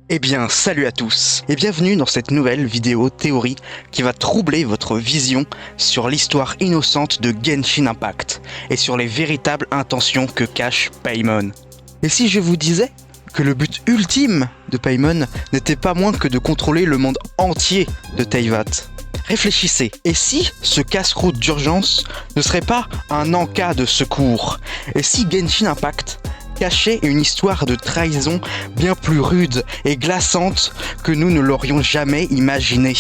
Eh bien, salut à tous et bienvenue dans cette nouvelle vidéo théorie qui va troubler votre vision sur l'histoire innocente de Genshin Impact et sur les véritables intentions que cache Paimon. Et si je vous disais que le but ultime de Paimon n'était pas moins que de contrôler le monde entier de Teyvat? Réfléchissez, et si ce casse-croûte d'urgence ne serait pas un en-cas de secours? Et si Genshin Impact cachait une histoire de trahison bien plus rude et glaçante que nous ne l'aurions jamais imaginé?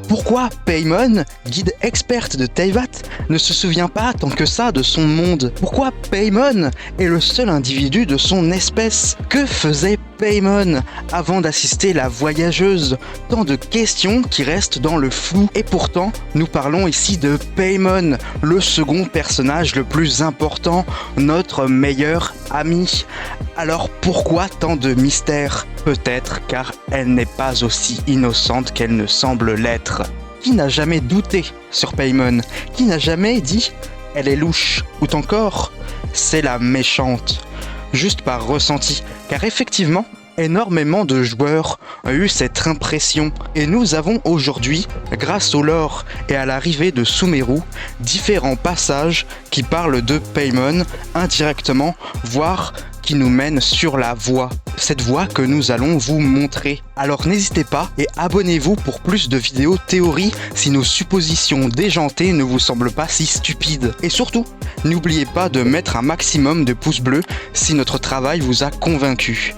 Pourquoi Paimon, guide experte de Teyvat, ne se souvient pas tant que ça de son monde? Pourquoi Paimon est le seul individu de son espèce? Que faisait Paimon avant d'assister la voyageuse? Tant de questions qui restent dans le flou. Et pourtant, nous parlons ici de Paimon, le second personnage le plus important, notre meilleur ami. Alors pourquoi tant de mystères? Peut-être car elle n'est pas aussi innocente qu'elle ne semble l'être. Qui n'a jamais douté sur Paimon? Qui n'a jamais dit « elle est louche » ou encore « c'est la méchante » juste par ressenti? Car effectivement, énormément de joueurs ont eu cette impression et nous avons aujourd'hui, grâce au lore et à l'arrivée de Sumeru, différents passages qui parlent de Paimon indirectement, voire qui nous mènent sur la voie. Cette voie que nous allons vous montrer. Alors n'hésitez pas et abonnez-vous pour plus de vidéos théorie si nos suppositions déjantées ne vous semblent pas si stupides. Et surtout, n'oubliez pas de mettre un maximum de pouces bleus si notre travail vous a convaincu.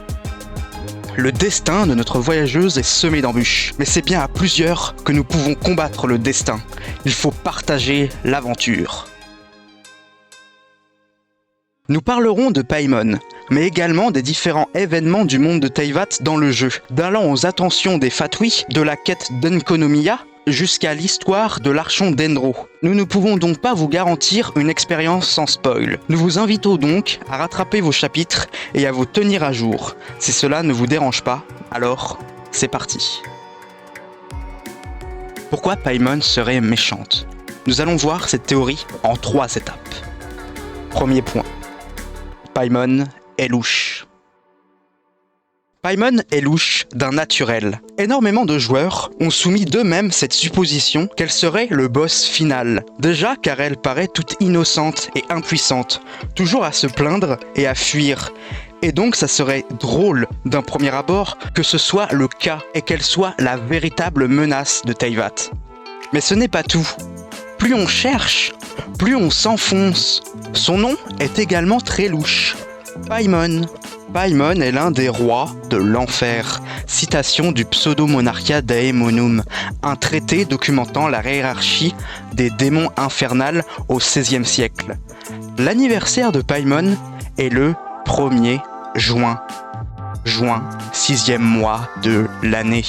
Le destin de notre voyageuse est semé d'embûches, mais c'est bien à plusieurs que nous pouvons combattre le destin. Il faut partager l'aventure. Nous parlerons de Paimon, mais également des différents événements du monde de Teyvat dans le jeu, d'allant aux attentions des Fatui, de la quête d'Enkonomiya, jusqu'à l'histoire de l'Archon Dendro. Nous ne pouvons donc pas vous garantir une expérience sans spoil. Nous vous invitons donc à rattraper vos chapitres et à vous tenir à jour. Si cela ne vous dérange pas, alors c'est parti. Pourquoi Paimon serait méchante? Nous allons voir cette théorie en 3 étapes. Premier point. Paimon est louche. Paimon est louche d'un naturel. Énormément de joueurs ont soumis d'eux-mêmes cette supposition qu'elle serait le boss final. Déjà car elle paraît toute innocente et impuissante, toujours à se plaindre et à fuir. Et donc ça serait drôle d'un premier abord que ce soit le cas et qu'elle soit la véritable menace de Teyvat. Mais ce n'est pas tout. Plus on cherche, plus on s'enfonce. Son nom est également très louche. Paimon. Paimon est l'un des rois de l'enfer. Citation du Pseudo-Monarchia Daemonum, un traité documentant la hiérarchie des démons infernales au XVIe siècle. L'anniversaire de Paimon est le 1er juin. Juin, 6e mois de l'année.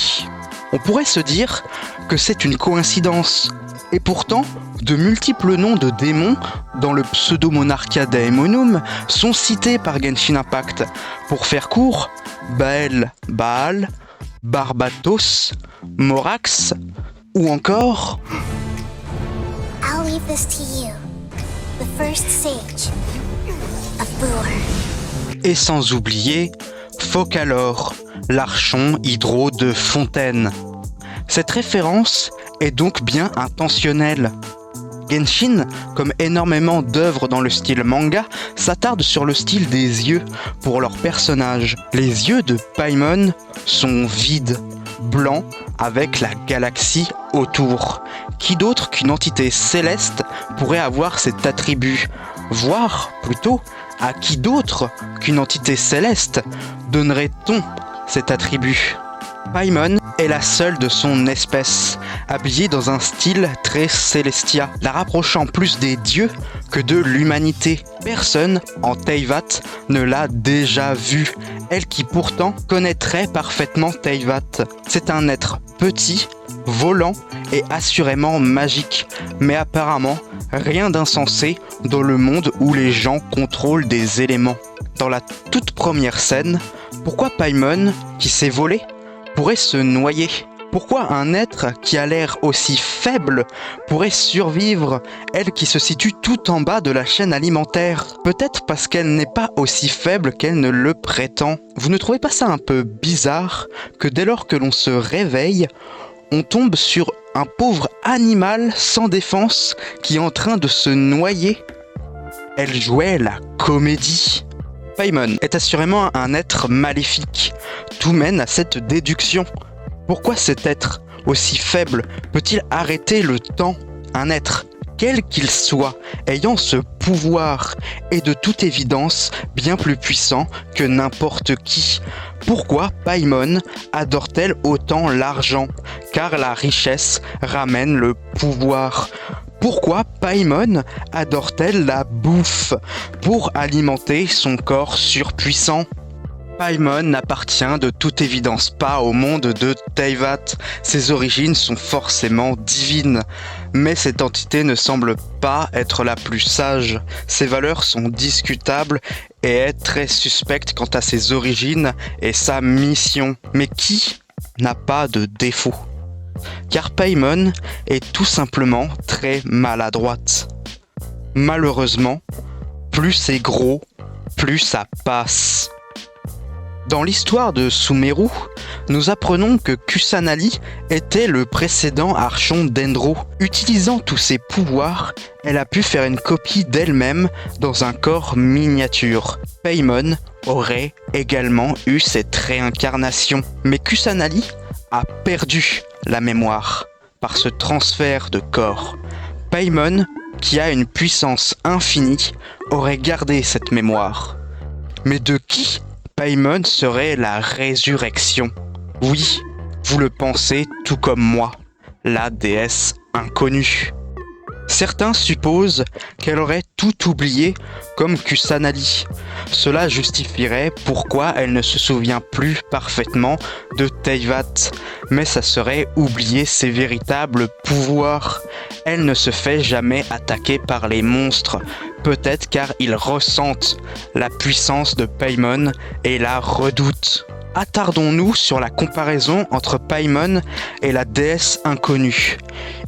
On pourrait se dire que c'est une coïncidence. Et pourtant, de multiples noms de démons dans le Pseudo-Monarchia Daemonum sont cités par Genshin Impact. Pour faire court, Bael, Baal, Barbatos, Morax ou encore... I'll leave this to you, the first sage of Booer. Et sans oublier Focalor, l'archon hydro de Fontaine. Cette référence est donc bien intentionnelle. Genshin, comme énormément d'œuvres dans le style manga, s'attarde sur le style des yeux pour leurs personnages. Les yeux de Paimon sont vides, blancs, avec la galaxie autour. Qui d'autre qu'une entité céleste pourrait avoir cet attribut? Voire, plutôt, à qui d'autre qu'une entité céleste donnerait-on cet attribut? Paimon est la seule de son espèce, habillée dans un style très célestia, la rapprochant plus des dieux que de l'humanité. Personne en Teyvat ne l'a déjà vue, elle qui pourtant connaîtrait parfaitement Teyvat. C'est un être petit, volant et assurément magique, mais apparemment rien d'insensé dans le monde où les gens contrôlent des éléments. Dans la toute première scène, pourquoi Paimon, qui s'est volé, pourrait se noyer? Pourquoi un être qui a l'air aussi faible pourrait survivre, elle qui se situe tout en bas de la chaîne alimentaire? Peut-être parce qu'elle n'est pas aussi faible qu'elle ne le prétend. Vous ne trouvez pas ça un peu bizarre que dès lors que l'on se réveille, on tombe sur un pauvre animal sans défense qui est en train de se noyer? Elle jouait la comédie. Paimon est assurément un être maléfique. Tout mène à cette déduction. Pourquoi cet être aussi faible peut-il arrêter le temps? Un être, quel qu'il soit, ayant ce pouvoir est de toute évidence bien plus puissant que n'importe qui. Pourquoi Paimon adore-t-elle autant l'argent? Car la richesse ramène le pouvoir. Pourquoi Paimon adore-t-elle la bouffe? Pour alimenter son corps surpuissant. Paimon n'appartient de toute évidence pas au monde de Teyvat. Ses origines sont forcément divines. Mais cette entité ne semble pas être la plus sage. Ses valeurs sont discutables et est très suspecte quant à ses origines et sa mission. Mais qui n'a pas de défaut? Car Paimon est tout simplement très maladroite. Malheureusement, plus c'est gros, plus ça passe. Dans l'histoire de Sumeru, nous apprenons que Kusanali était le précédent archon d'Endro. Utilisant tous ses pouvoirs, elle a pu faire une copie d'elle-même dans un corps miniature. Paimon aurait également eu cette réincarnation. Mais Kusanali a perdu la mémoire par ce transfert de corps. Paimon, qui a une puissance infinie, aurait gardé cette mémoire. Mais de qui Paimon serait la résurrection? Oui, vous le pensez tout comme moi, la déesse inconnue. Certains supposent qu'elle aurait tout oublié comme Kusanali. Cela justifierait pourquoi elle ne se souvient plus parfaitement de Teyvat, mais ça serait oublier ses véritables pouvoirs. Elle ne se fait jamais attaquer par les monstres, peut-être car ils ressentent la puissance de Paimon et la redoutent. Attardons-nous sur la comparaison entre Paimon et la déesse inconnue.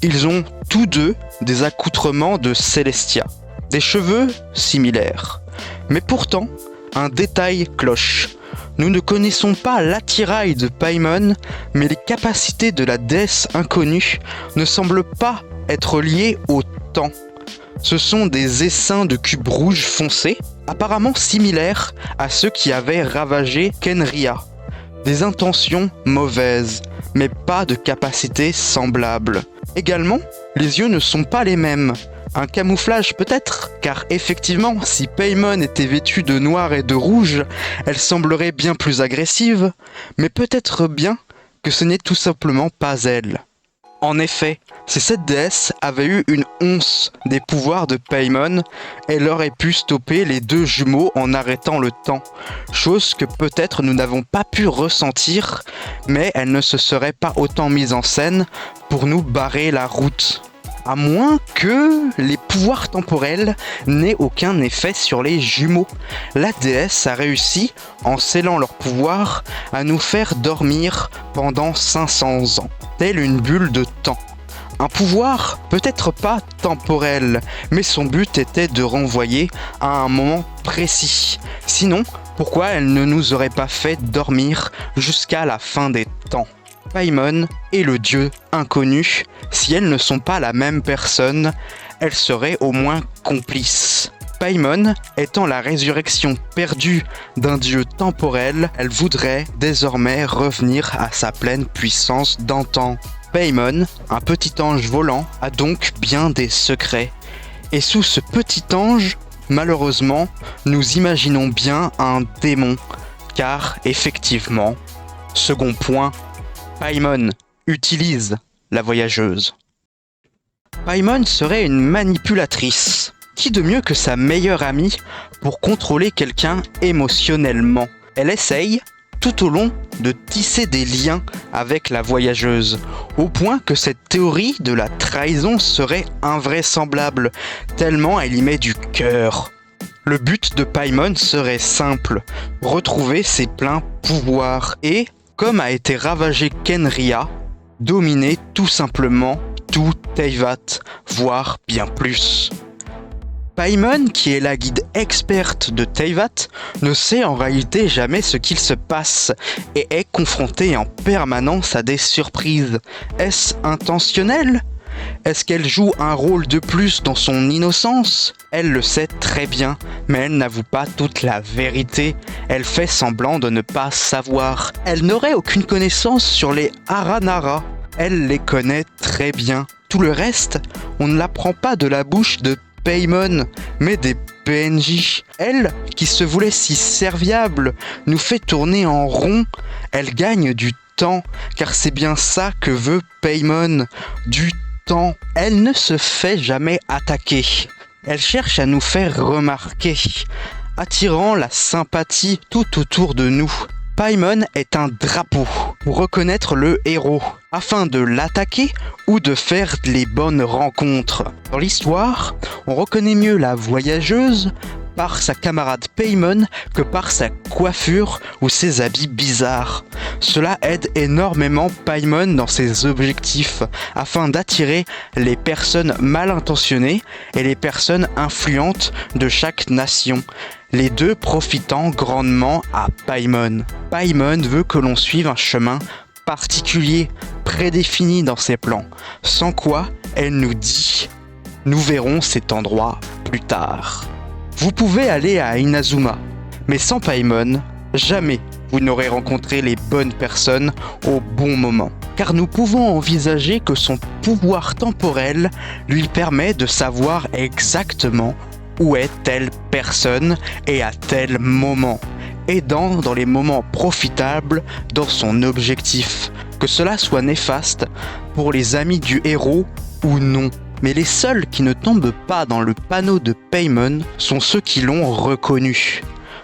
Ils ont tous deux des accoutrements de Celestia, des cheveux similaires. Mais pourtant, un détail cloche. Nous ne connaissons pas l'attirail de Paimon, mais les capacités de la déesse inconnue ne semblent pas être liées au temps. Ce sont des essaims de cubes rouges foncés, apparemment similaires à ceux qui avaient ravagé Kenria. Des intentions mauvaises, mais pas de capacités semblables. Également, les yeux ne sont pas les mêmes. Un camouflage peut-être, car effectivement, si Paimon était vêtue de noir et de rouge, elle semblerait bien plus agressive, mais peut-être bien que ce n'est tout simplement pas elle. En effet, si cette déesse avait eu une once des pouvoirs de Paimon, elle aurait pu stopper les deux jumeaux en arrêtant le temps, chose que peut-être nous n'avons pas pu ressentir, mais elle ne se serait pas autant mise en scène pour nous barrer la route. À moins que les pouvoirs temporels n'aient aucun effet sur les jumeaux. La déesse a réussi, en scellant leur pouvoir, à nous faire dormir pendant 500 ans, telle une bulle de temps. Un pouvoir peut-être pas temporel, mais son but était de renvoyer à un moment précis. Sinon, pourquoi elle ne nous aurait pas fait dormir jusqu'à la fin des temps? Paimon et le dieu inconnu, si elles ne sont pas la même personne, elles seraient au moins complices. Paimon étant la résurrection perdue d'un dieu temporel, elle voudrait désormais revenir à sa pleine puissance d'antan. Paimon, un petit ange volant, a donc bien des secrets. Et sous ce petit ange, malheureusement, nous imaginons bien un démon, car effectivement, second point, Paimon utilise la voyageuse. Paimon serait une manipulatrice. Qui de mieux que sa meilleure amie pour contrôler quelqu'un émotionnellement? Elle essaye, tout au long, de tisser des liens avec la voyageuse, au point que cette théorie de la trahison serait invraisemblable, tellement elle y met du cœur. Le but de Paimon serait simple, retrouver ses pleins pouvoirs et, comme a été ravagé Kenria, dominer tout simplement tout Teyvat, voire bien plus. Paimon, qui est la guide experte de Teyvat, ne sait en réalité jamais ce qu'il se passe et est confrontée en permanence à des surprises. Est-ce intentionnel ? Est-ce qu'elle joue un rôle de plus dans son innocence ? Elle le sait très bien, mais elle n'avoue pas toute la vérité. Elle fait semblant de ne pas savoir. Elle n'aurait aucune connaissance sur les Aranara. Elle les connaît très bien. Tout le reste, on ne l'apprend pas de la bouche de Paimon, mais des PNJ. Elle, qui se voulait si serviable, nous fait tourner en rond. Elle gagne du temps, car c'est bien ça que veut Paimon, du temps. Elle ne se fait jamais attaquer. Elle cherche à nous faire remarquer, attirant la sympathie tout autour de nous. Paimon est un drapeau pour reconnaître le héros, afin de l'attaquer ou de faire les bonnes rencontres. Dans l'histoire, on reconnaît mieux la voyageuse par sa camarade Paimon que par sa coiffure ou ses habits bizarres. Cela aide énormément Paimon dans ses objectifs, afin d'attirer les personnes mal intentionnées et les personnes influentes de chaque nation, les deux profitant grandement à Paimon. Paimon veut que l'on suive un chemin particulier, prédéfini dans ses plans, sans quoi elle nous dit « Nous verrons cet endroit plus tard ». Vous pouvez aller à Inazuma, mais sans Paimon, jamais vous n'aurez rencontré les bonnes personnes au bon moment. Car nous pouvons envisager que son pouvoir temporel lui permet de savoir exactement où est telle personne et à tel moment, aidant dans les moments profitables dans son objectif, que cela soit néfaste pour les amis du héros ou non. Mais les seuls qui ne tombent pas dans le panneau de Paimon sont ceux qui l'ont reconnu.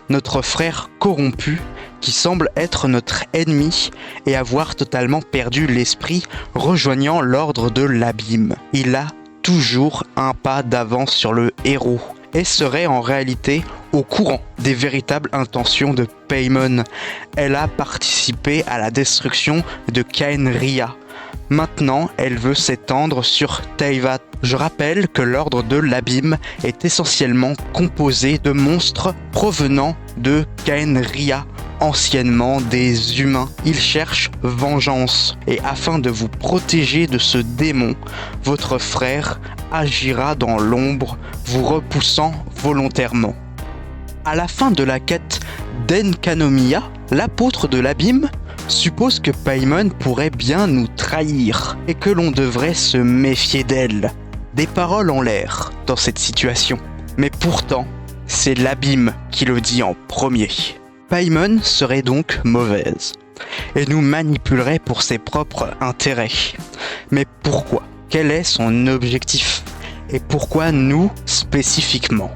Notre frère corrompu, qui semble être notre ennemi et avoir totalement perdu l'esprit, rejoignant l'ordre de l'abîme. Il a toujours un pas d'avance sur le héros et serait en réalité au courant des véritables intentions de Paimon. Elle a participé à la destruction de Khaenri'ah. Maintenant, elle veut s'étendre sur Teyvat. Je rappelle que l'ordre de l'abîme est essentiellement composé de monstres provenant de Khaenri'ah, anciennement des humains. Ils cherchent vengeance, et afin de vous protéger de ce démon, votre frère agira dans l'ombre, vous repoussant volontairement. À la fin de la quête d'Enkanomiya, l'apôtre de l'abîme suppose que Paimon pourrait bien nous trahir et que l'on devrait se méfier d'elle. Des paroles en l'air dans cette situation. Mais pourtant, c'est l'abîme qui le dit en premier. Paimon serait donc mauvaise et nous manipulerait pour ses propres intérêts. Mais pourquoi ? Quel est son objectif ? Et pourquoi nous spécifiquement ?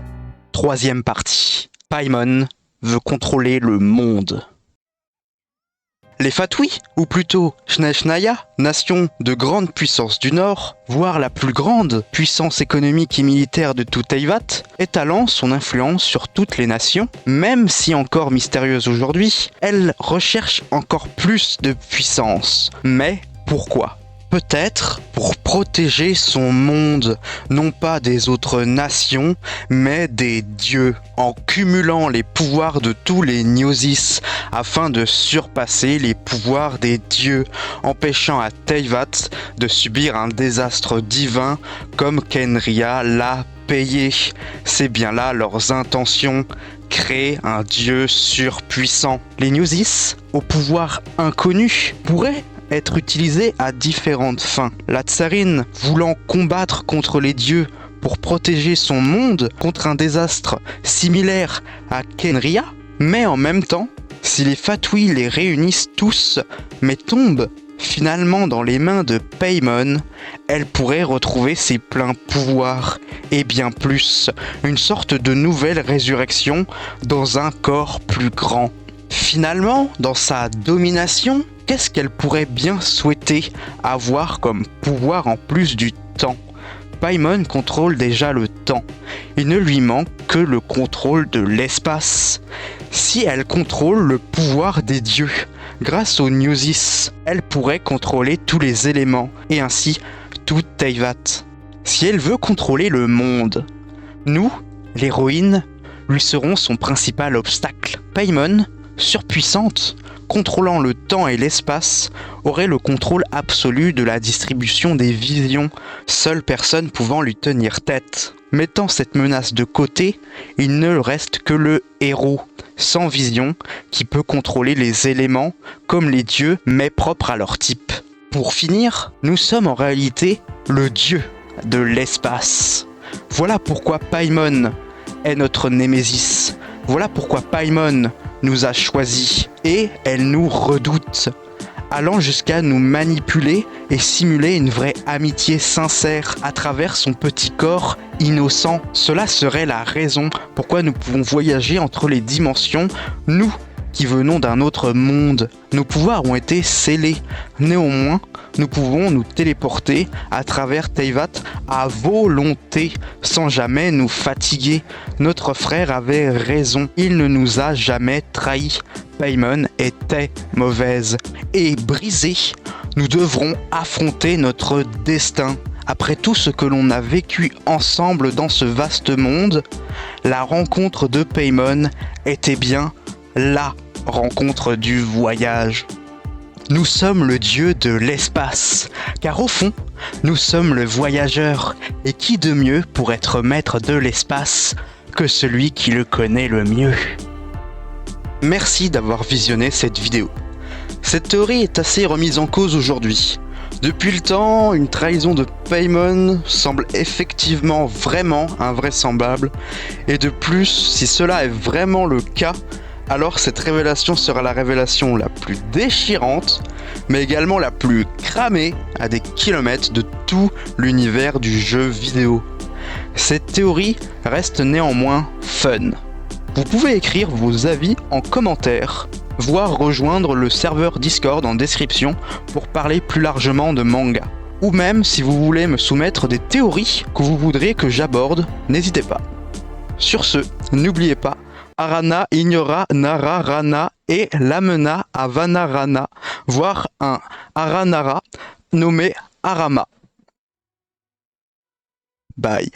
Troisième partie. Paimon veut contrôler le monde. Les Fatui, ou plutôt Snechnaya, nation de grande puissance du Nord, voire la plus grande puissance économique et militaire de tout Teyvat, étalant son influence sur toutes les nations, même si encore mystérieuse aujourd'hui, elle recherche encore plus de puissance. Mais pourquoi ? Peut-être pour protéger son monde, non pas des autres nations, mais des dieux, en cumulant les pouvoirs de tous les Gnosis, afin de surpasser les pouvoirs des dieux, empêchant à Teyvat de subir un désastre divin comme Khaenri'ah l'a payé. C'est bien là leurs intentions. Créer un dieu surpuissant. Les Gnosis, au pouvoir inconnu, pourraient être utilisés à différentes fins. La tsarine, voulant combattre contre les dieux pour protéger son monde contre un désastre similaire à Khaenri'ah, mais en même temps, si les Fatui les réunissent tous, mais tombent finalement dans les mains de Paimon, elle pourrait retrouver ses pleins pouvoirs, et bien plus, une sorte de nouvelle résurrection dans un corps plus grand. Finalement, dans sa domination, qu'est-ce qu'elle pourrait bien souhaiter avoir comme pouvoir en plus du temps ? Paimon contrôle déjà le temps. Il ne lui manque que le contrôle de l'espace. Si elle contrôle le pouvoir des dieux, Grâce au Newsis, elle pourrait contrôler tous les éléments, et ainsi tout Teyvat. Si elle veut contrôler le monde, nous, l'héroïne, lui serons son principal obstacle. Paimon, surpuissante, contrôlant le temps et l'espace, aurait le contrôle absolu de la distribution des visions, seule personne pouvant lui tenir tête. Mettant cette menace de côté, il ne reste que le héros, sans vision, qui peut contrôler les éléments, comme les dieux, mais propres à leur type. Pour finir, nous sommes en réalité le dieu de l'espace. Voilà pourquoi Paimon est notre némésis. Voilà pourquoi Paimon nous a choisis et elle nous redoute, allant jusqu'à nous manipuler et simuler une vraie amitié sincère à travers son petit corps innocent. Cela serait la raison pourquoi nous pouvons voyager entre les dimensions, nous qui venons d'un autre monde. Nos pouvoirs ont été scellés. Néanmoins, nous pouvons nous téléporter à travers Teyvat à volonté, sans jamais nous fatiguer. Notre frère avait raison, il ne nous a jamais trahis. Paimon était mauvaise. Et brisée, nous devrons affronter notre destin. Après tout ce que l'on a vécu ensemble dans ce vaste monde, la rencontre de Paimon était bien la rencontre du voyage. Nous sommes le dieu de l'espace, car au fond, nous sommes le voyageur, et qui de mieux pour être maître de l'espace que celui qui le connaît le mieux. Merci d'avoir visionné cette vidéo. Cette théorie est assez remise en cause aujourd'hui. Depuis le temps, une trahison de Paimon semble effectivement vraiment invraisemblable, et de plus, si cela est vraiment le cas, alors cette révélation sera la révélation la plus déchirante, mais également la plus cramée à des kilomètres de tout l'univers du jeu vidéo. Cette théorie reste néanmoins fun. Vous pouvez écrire vos avis en commentaire, voire rejoindre le serveur Discord en description pour parler plus largement de manga. Ou même si vous voulez me soumettre des théories que vous voudriez que j'aborde, n'hésitez pas. Sur ce, n'oubliez pas, Arana ignora Nararana et l'amena à Vanarana, voire un Aranara nommé Arama. Bye.